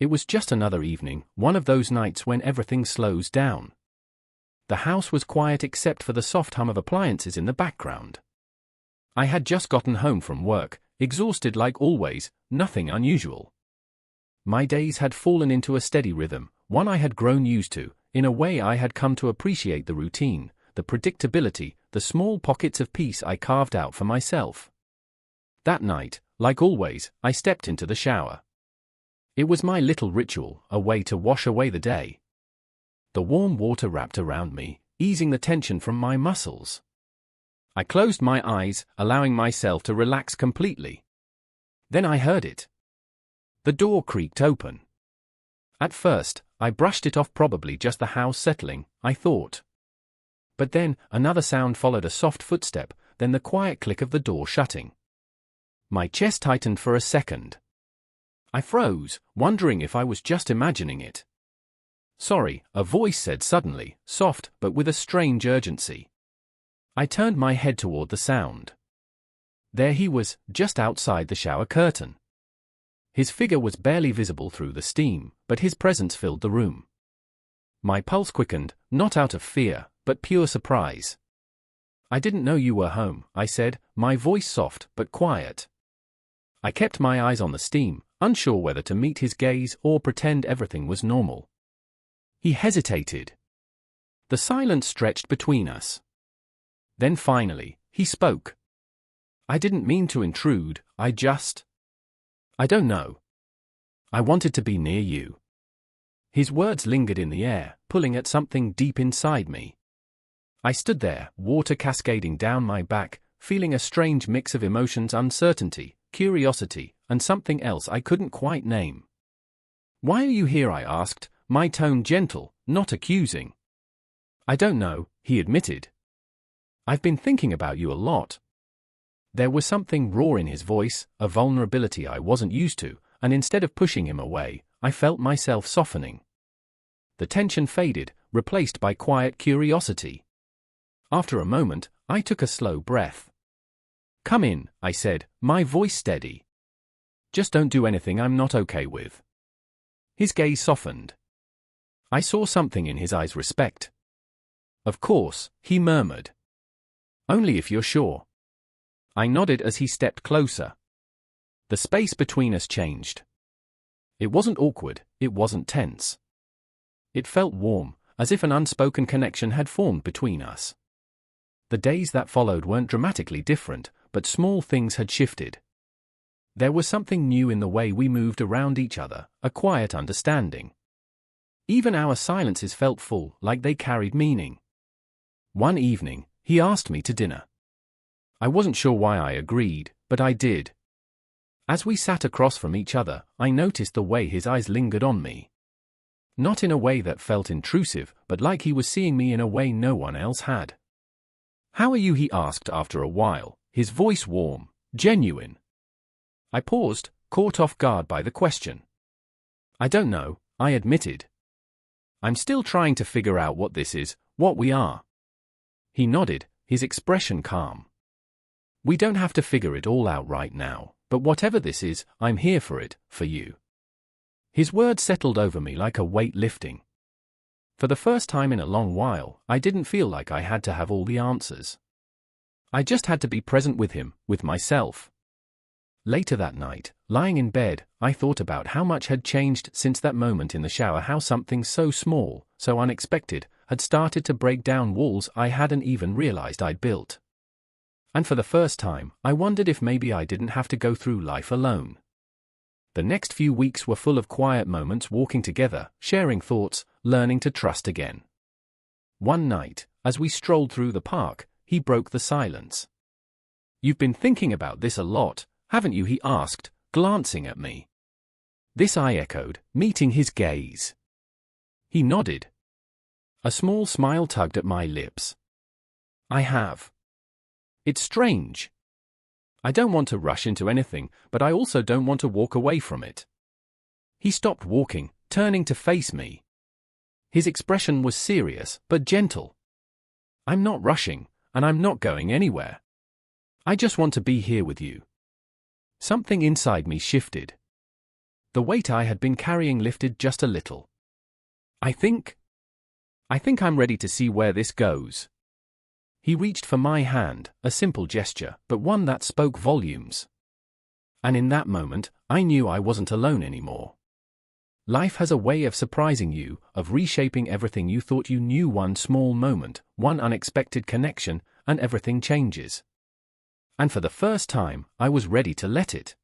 It was just another evening, one of those nights when everything slows down. The house was quiet except for the soft hum of appliances in the background. I had just gotten home from work, exhausted like always, nothing unusual. My days had fallen into a steady rhythm, one I had grown used to. In a way I had come to appreciate the routine, the predictability, the small pockets of peace I carved out for myself. That night, like always, I stepped into the shower. It was my little ritual, a way to wash away the day. The warm water wrapped around me, easing the tension from my muscles. I closed my eyes, allowing myself to relax completely. Then I heard it. The door creaked open. At first, I brushed it off, probably just the house settling, I thought. But then, another sound followed, a soft footstep, then the quiet click of the door shutting. My chest tightened for a second. I froze, wondering if I was just imagining it. "Sorry," a voice said suddenly, soft but with a strange urgency. I turned my head toward the sound. There he was, just outside the shower curtain. His figure was barely visible through the steam, but his presence filled the room. My pulse quickened, not out of fear, but pure surprise. "I didn't know you were home," I said, my voice soft but quiet. I kept my eyes on the steam, unsure whether to meet his gaze or pretend everything was normal. He hesitated. The silence stretched between us. Then finally, he spoke. "I didn't mean to intrude, I don't know. I wanted to be near you." His words lingered in the air, pulling at something deep inside me. I stood there, water cascading down my back, feeling a strange mix of emotions: uncertainty, curiosity, and something else I couldn't quite name. "Why are you here?" I asked, my tone gentle, not accusing. "I don't know," he admitted. "I've been thinking about you a lot." There was something raw in his voice, a vulnerability I wasn't used to, and instead of pushing him away, I felt myself softening. The tension faded, replaced by quiet curiosity. After a moment, I took a slow breath. "Come in," I said, my voice steady. "Just don't do anything I'm not okay with." His gaze softened. I saw something in his eyes: respect. "Of course," he murmured. "Only if you're sure." I nodded as he stepped closer. The space between us changed. It wasn't awkward, it wasn't tense. It felt warm, as if an unspoken connection had formed between us. The days that followed weren't dramatically different, but small things had shifted. There was something new in the way we moved around each other, a quiet understanding. Even our silences felt full, like they carried meaning. One evening, he asked me to dinner. I wasn't sure why I agreed, but I did. As we sat across from each other, I noticed the way his eyes lingered on me. Not in a way that felt intrusive, but like he was seeing me in a way no one else had. "How are you?" he asked after a while, his voice warm, genuine. I paused, caught off guard by the question. "I don't know," I admitted. "I'm still trying to figure out what this is, what we are." He nodded, his expression calm. "We don't have to figure it all out right now, but whatever this is, I'm here for it, for you." His words settled over me like a weight lifting. For the first time in a long while, I didn't feel like I had to have all the answers. I just had to be present with him, with myself. Later that night, lying in bed, I thought about how much had changed since that moment in the shower, how something so small, so unexpected, had started to break down walls I hadn't even realized I'd built. And for the first time, I wondered if maybe I didn't have to go through life alone. The next few weeks were full of quiet moments, walking together, sharing thoughts, learning to trust again. One night, as we strolled through the park, he broke the silence. "You've been thinking about this a lot, haven't you?" he asked, glancing at me. "This," I echoed, meeting his gaze. He nodded. A small smile tugged at my lips. "I have. It's strange. I don't want to rush into anything, but I also don't want to walk away from it." He stopped walking, turning to face me. His expression was serious, but gentle. "I'm not rushing, and I'm not going anywhere. I just want to be here with you." Something inside me shifted. The weight I had been carrying lifted just a little. I think I'm ready to see where this goes. He reached for my hand, a simple gesture, but one that spoke volumes. And in that moment, I knew I wasn't alone anymore. Life has a way of surprising you, of reshaping everything you thought you knew. One small moment, one unexpected connection, and everything changes. And for the first time, I was ready to let it.